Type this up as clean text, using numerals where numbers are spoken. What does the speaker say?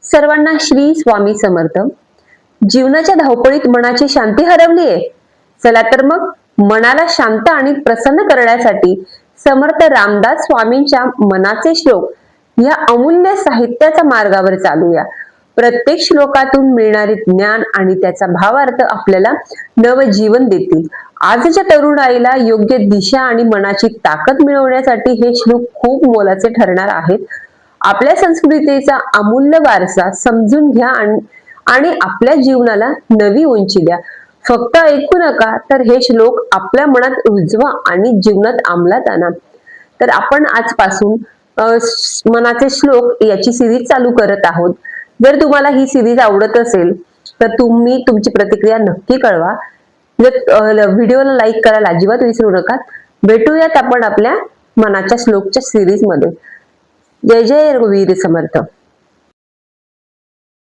सर्वांना श्री स्वामी समर्थ. जीवनाच्या धावपळीत मनाची शांती हरवलीये. चला तर मग मनाला शांत आणि प्रसन्न करण्यासाठी समर्थ रामदास स्वामींच्या मनाचे श्लोक या अमूल्य साहित्याच्या मार्गावर चालूया. प्रत्येक श्लोकातून मिळणारे ज्ञान आणि त्याचा भावार्थ आपल्याला नवजीवन देतील. आजच्या तरुणाईला योग्य दिशा आणि मनाची ताकद मिळवण्यासाठी हे श्लोक खूप मोलाचे ठरणार आहेत. आपल्या संस्कृतीचा अमूल्य वारसा समजून घ्या आणि आपल्या जीवनाला नवी उंची द्या. फक्त ऐकू नका, तर हे श्लोक आपल्या मनात रुजवा आणि जीवनात अंमलात आणा. तर आपण आजपासून मनाचे श्लोक याची सिरीज चालू करत आहोत. जर तुम्हाला ही सिरीज आवडत असेल तर तुम्ही तुमची प्रतिक्रिया नक्की कळवा. व्हिडिओला लाईक करायला अजिबात विसरू नका. भेटूयात आपण आपल्या मनाच्या श्लोकच्या सिरीज मध्ये. जय जय रघुवीर समर्थ.